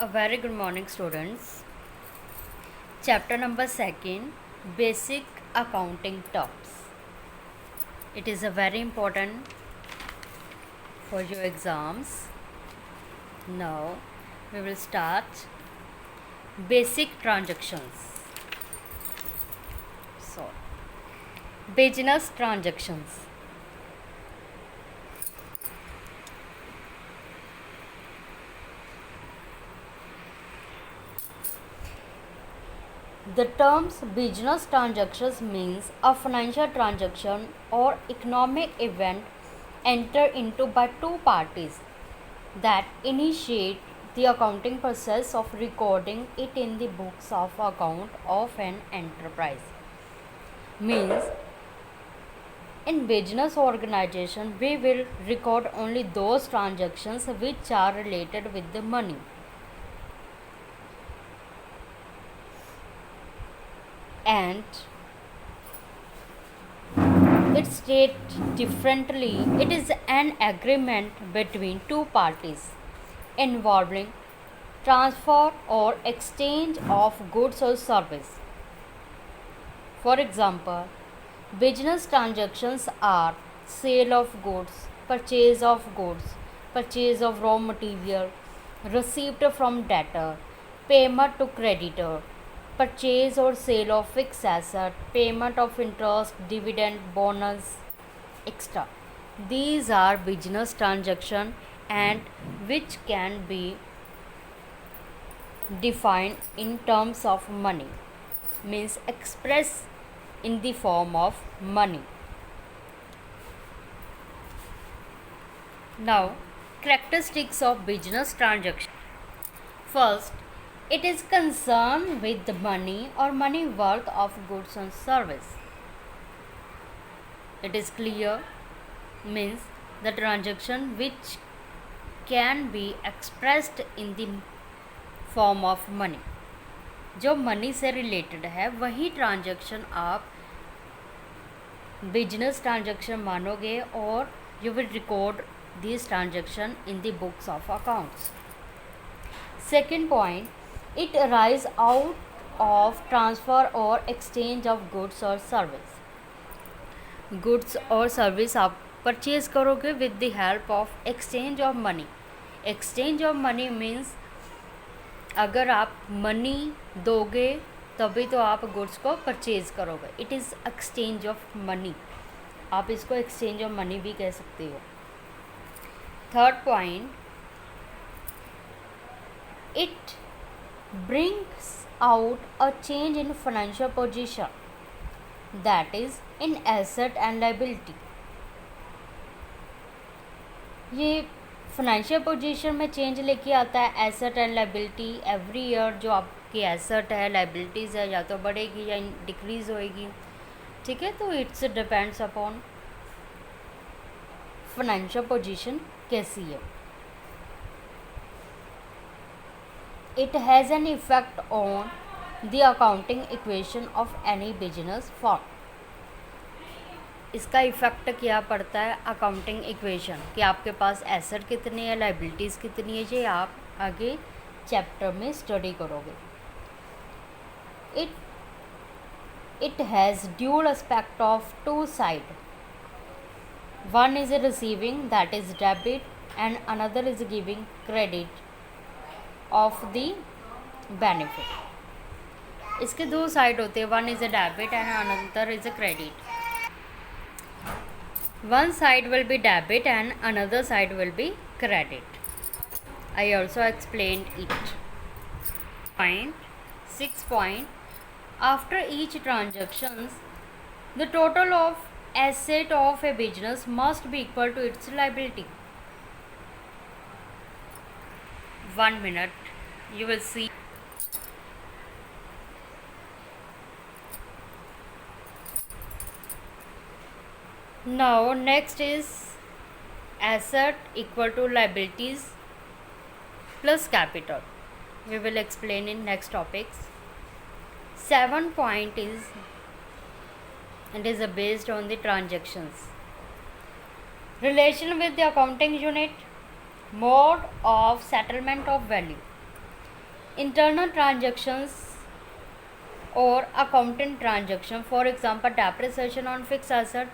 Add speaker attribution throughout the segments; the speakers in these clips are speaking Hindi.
Speaker 1: A very good morning, students. Chapter number 2, Basic Accounting Terms. It is a very important for your exams. Now we will start basic transactions. So, business transactions. The terms business transactions means a financial transaction or economic event entered into by two parties that initiate the accounting process of recording it in the books of account of an enterprise. Means in business organization we will record only those transactions which are related with the money. And it states differently, it is an agreement between two parties involving transfer or exchange of goods or service. For example, business transactions are sale of goods, purchase of raw material, receipt from debtor, payment to creditor, purchase or sale of fixed asset, payment of interest, dividend, bonus, extra. These are business transactions and which can be defined in terms of money, means expressed in the form of money. Now, characteristics of business transaction. First, it is concerned with the money or money worth of goods and service. It is clear, means the transaction which can be expressed in the form of money. जो मनी से रिलेटेड है वही ट्रांजैक्शन आप बिजनेस ट्रांजैक्शन मानोगे और you will record this transaction in the books of accounts. Second point, it arises out of transfer or exchange of goods or service. Goods और सर्विस आप परचेज करोगे with the help of exchange of money. Exchange of money means अगर आप मनी दोगे तभी तो आप गुड्स को परचेज करोगे. It is exchange of money. आप इसको एक्सचेंज ऑफ मनी भी कह सकते हो. Third point, it brings out a change in financial position, that is in asset and liability. ये फाइनेंशियल पोजीशन में चेंज लेके आता है. Asset and liability every year जो आपकी एसेट है, लाइबिलिटीज़ है, या तो बढ़ेगी या डिक्रीज़ होएगी. ठीक है, तो it's depends upon financial position कैसी है. It has an effect on the accounting equation of any business firm. इसका इफ़ेक्ट क्या पड़ता है अकाउंटिंग इक्वेशन कि आपके पास एसेट कितनी है, लाइबिलिटीज़ कितनी है. ये आप आगे चैप्टर में स्टडी करोगे. It has dual aspect of two side. One is receiving, that is debit, and another is giving credit of the benefit. इसके दो साइड होते हैं. One is a debit and another is a credit. One side will be debit and another side will be credit. I also explained it. Point 6 point, after each transactions the total of asset of a business must be equal to its liability. 1 minute, you will see. Now next is asset equal to liabilities plus capital. We will explain in next topics. 7 point is, it is based on the transactions. Relation with the accounting unit, mode of settlement of value. Internal transactions और accountant transaction, for example depreciation on fix asset.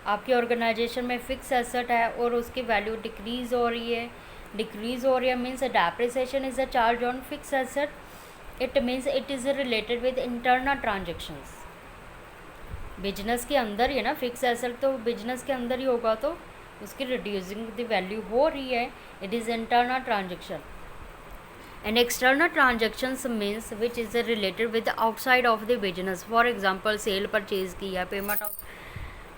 Speaker 1: आपकी ऑर्गेनाइजेशन में फिक्स एसेट है और उसकी वैल्यू डिक्रीज़ हो रही है means depreciation is a charge on fix asset, it means it is related with internal transactions. Business के अंदर ही है ना, फिक्स एसेट तो बिजनेस के अंदर ही होगा, तो उसकी रिड्यूसिंग द वैल्यू हो रही है, it is internal transaction. And external transactions means which is related with outside of the business, for example sale purchase की है,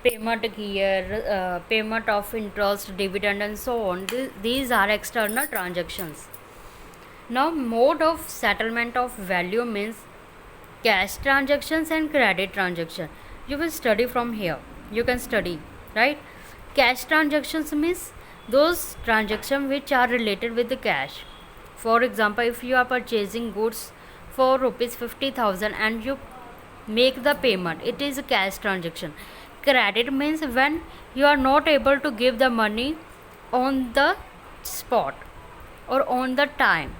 Speaker 1: पेमेंट की है, payment of interest, dividend and so on, these are external transactions. Now mode of settlement of value means cash transactions and credit transaction. You will study from here, you can study, right? Cash transactions means those transactions which are related with the cash. For example, if you are purchasing goods for rupees 50,000 and you make the payment, it is a cash transaction. Credit means when you are not able to give the money on the spot or on the time,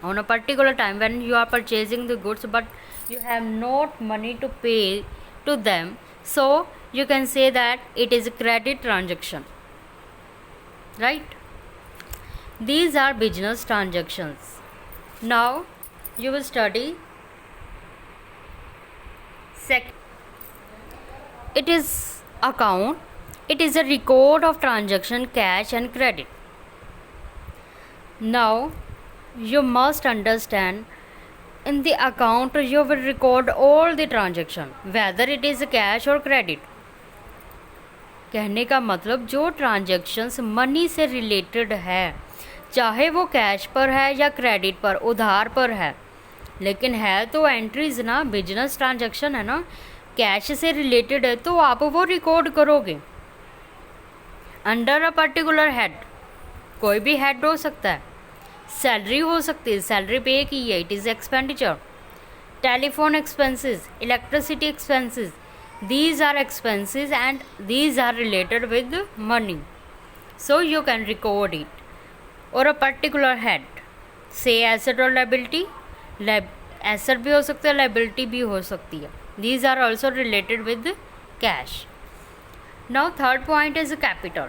Speaker 1: on a particular time when you are purchasing the goods but you have not money to pay to them, so you can say that it is a credit transaction, right? These are business transactions. Now you will study it is account. It is a record of transaction, cash and credit. Now you must understand, in the account you will record all the transaction whether it is cash or credit. कहने का मतलब जो ट्रांजेक्शन्स मनी से रिलेटेड है, चाहे वो कैश पर है या क्रेडिट पर, उधार पर है, लेकिन है तो एंट्रीज ना, बिजनेस ट्रांजेक्शन है ना, कैश से रिलेटेड है, तो आप वो रिकॉर्ड करोगे अंडर अ पर्टिकुलर हेड। कोई भी हेड हो सकता है, सैलरी हो सकती है, सैलरी पे की है, it is expenditure, telephone expenses, electricity expenses, these are expenses and these are related with money, so you can record it or a particular head, say asset or liability, asset भी हो सकता है, liability भी हो सकती है, these are also related with cash. Now third point is capital.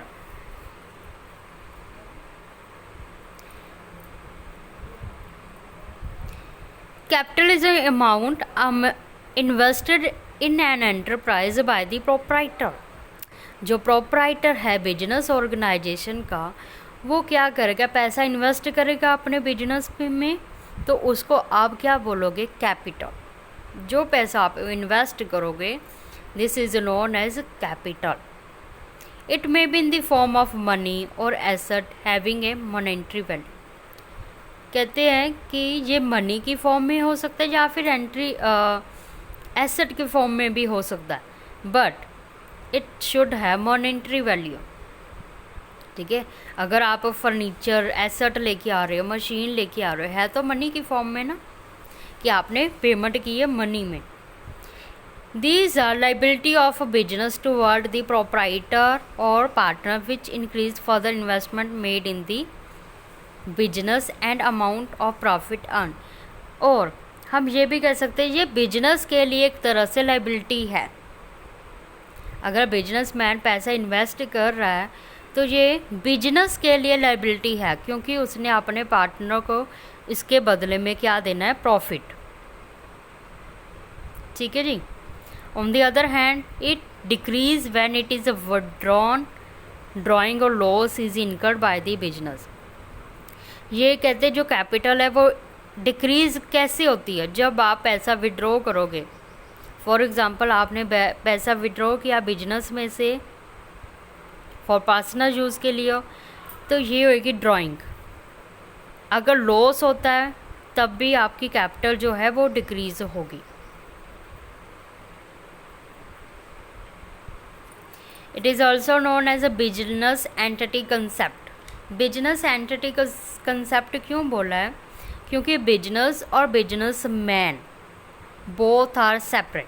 Speaker 1: Capital is an amount invested in an enterprise by the proprietor. जो प्रोप्राइटर है बिजनेस ऑर्गेनाइजेशन का, वो क्या करेगा, पैसा इन्वेस्ट करेगा अपने बिजनेस में, तो उसको आप क्या बोलोगे, कैपिटल। जो पैसा आप इन्वेस्ट करोगे, this is known as capital. It may be in the form of money और asset having a monetary value. कहते हैं कि ये मनी की फॉर्म में हो सकता है या फिर एसेट के फॉर्म में भी हो सकता है, but it should have monetary value. ठीक है, अगर आप फर्नीचर एसेट लेके आ रहे हो, मशीन लेके आ रहे हो, है तो मनी की फॉर्म में ना, कि आपने पेमेंट की है मनी में। These are liability of a business toward the proprietor और partner which increase further investment made in the business and amount of profit earn. और हम ये भी कह सकते हैं ये बिजनेस के लिए एक तरह से लाइबिलिटी है। अगर बिजनेसमैन पैसा इन्वेस्ट कर रहा है तो ये बिजनेस के लिए लाइबिलिटी है, क्योंकि उसने अपने पार्टनर को इसके बदले में क्या देना है, प्रॉफिट। ठीक है जी। On the other hand it decrease when it is withdrawn drawing और loss is incurred by the business. ये कहते हैं जो कैपिटल है वो डिक्रीज़ कैसे होती है, जब आप पैसा विड्रॉ करोगे। फॉर एग्ज़ाम्पल आपने पैसा विड्रॉ किया बिजनेस में से फॉर पर्सनल यूज़ के लिए, तो ये होगी ड्राइंग। अगर लॉस होता है तब भी आपकी कैपिटल जो है वो डिक्रीज़ होगी। It is also known as a business entity concept. Business entity concept क्यों बोला है, क्योंकि बिजनेस और businessman both are separate,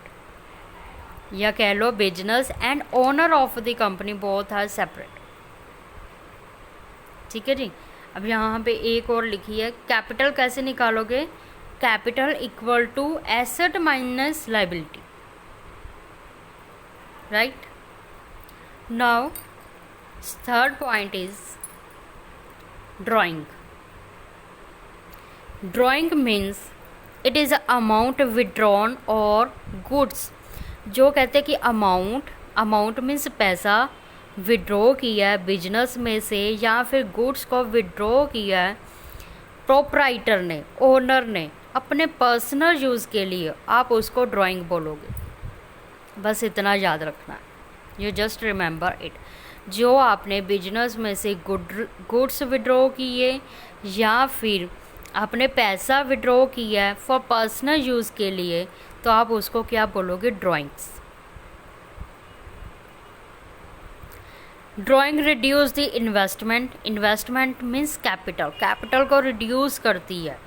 Speaker 1: या कह लो business and owner of the company both are separate. ठीक है जी। अब यहाँ पे एक और लिखी है, कैपिटल कैसे निकालोगे? Capital equal to asset minus liability, right. Now third point is drawing. Drawing means it is amount withdrawn और गुड्स। जो कहते हैं कि अमाउंट मीन्स पैसा विड्रॉ किया है बिजनेस में से या फिर गुड्स को विड्रॉ किया है प्रोप्राइटर ने, ओनर ने अपने पर्सनल यूज़ के लिए, आप उसको ड्राइंग बोलोगे। बस इतना याद रखना है, यू जस्ट रिमेंबर इट। जो आपने बिजनेस में से गुड्स विड्रॉ किए या फिर आपने पैसा विड्रॉ किया है फॉर पर्सनल यूज़ के लिए, तो आप उसको क्या बोलोगे? Drawings. Drawing reduce the investment. Investment means capital को रिड्यूस करती है।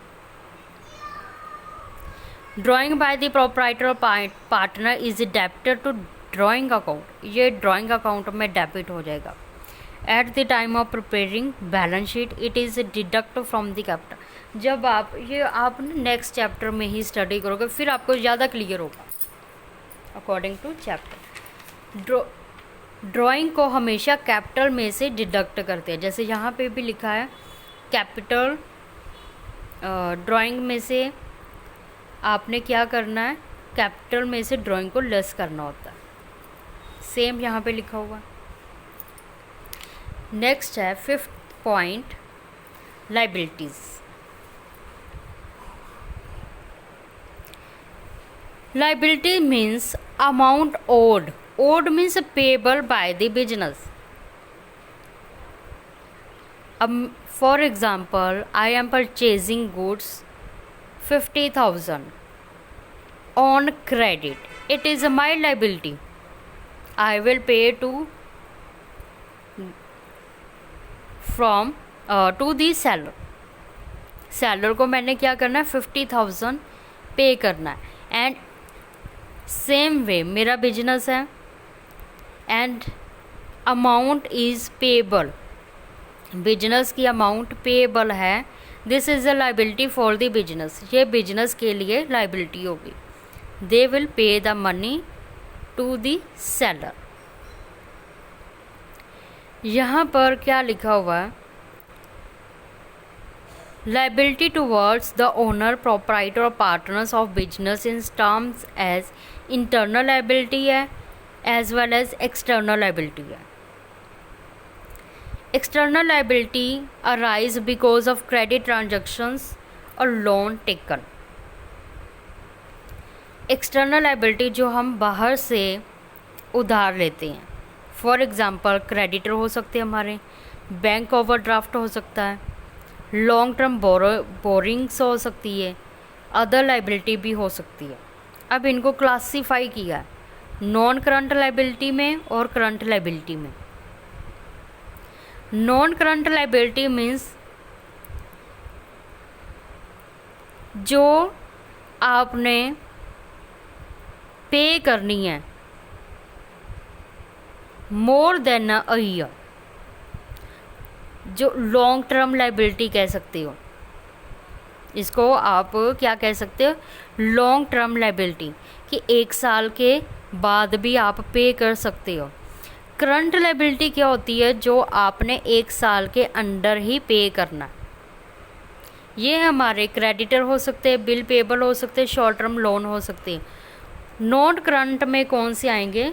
Speaker 1: Drawing by the proprietor partner is debited to drawing account. ये ड्राइंग अकाउंट में डेबिट हो जाएगा। At the time of preparing balance sheet it is deduct from the capital. जब आप नेक्स्ट चैप्टर में ही स्टडी करोगे, फिर आपको ज़्यादा क्लियर होगा अकॉर्डिंग टू चैप्टर। ड्राइंग को हमेशा कैपिटल में से डिडक्ट करते हैं, जैसे यहाँ पे भी लिखा है कैपिटल। ड्राइंग में से आपने क्या करना है? कैपिटल में से ड्राइंग को लेस करना होता है। सेम यहाँ पे लिखा हुआ। नेक्स्ट है fifth point, liabilities. Liability means amount owed. Owed means payable by the business. For example, I am purchasing goods 50,000 on credit. It is my liability. I will pay to the seller. Seller को मैंने क्या करना है? 50,000 पे करना है। एंड सेम वे मेरा बिजनेस है and amount is payable. Business की अमाउंट पेबल है। This is a liability for the business. ये बिजनेस के लिए लाइबिलिटी होगी। They will pay the money to the seller. यहाँ पर क्या लिखा हुआ है? Liability towards the owner, proprietor और partners of business in terms as internal liability है as well as external liability है। External liability arise because of credit transactions और लोन टेकन। एक्सटर्नल लाइबिलिटी जो हम बाहर से उधार लेते हैं, फॉर एग्ज़ाम्पल क्रेडिटर हो सकते हैं हमारे, बैंक ओवरड्राफ्ट हो सकता है, लॉन्ग टर्म बोरिंग्स हो सकती है, अदर लाइबिलिटी भी हो सकती है। अब इनको क्लासीफाई किया नॉन करंट लाइबिलिटी में और करंट लाइबिलिटी में। नॉन करंट लाइबिलिटी मीन्स जो आपने पे करनी है मोर देन अ ईयर, जो लॉन्ग टर्म लाइबिलिटी कह सकते हो। इसको आप क्या कह सकते हो? लॉन्ग टर्म लाइबिलिटी, कि 1 साल के बाद भी आप पे कर सकते हो। करंट लाइबिलिटी क्या होती है? जो आपने 1 साल के अंदर ही पे करना। ये हमारे क्रेडिटर हो सकते हैं, बिल पेबल हो सकते हैं, शॉर्ट टर्म लोन हो सकते हैं। नॉन करंट में कौन से आएंगे?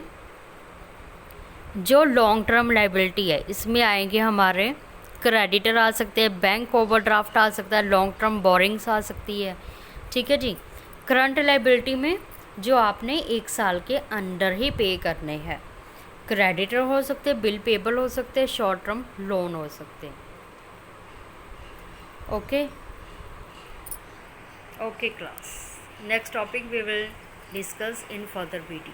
Speaker 1: जो लॉन्ग टर्म लाइबिलिटी है, इसमें आएंगे हमारे क्रेडिटर आ सकते हैं, बैंक ओवरड्राफ्ट आ सकता है, लॉन्ग टर्म बोरिंग्स आ सकती है। ठीक है जी। करंट लाइबिलिटी में जो आपने 1 साल के अंदर ही पे करने हैं। क्रेडिटर हो सकते हैं, बिल पेबल हो सकते हैं, शॉर्ट टर्म लोन हो सकते हैं। Okay class, next topic we will discuss in further video.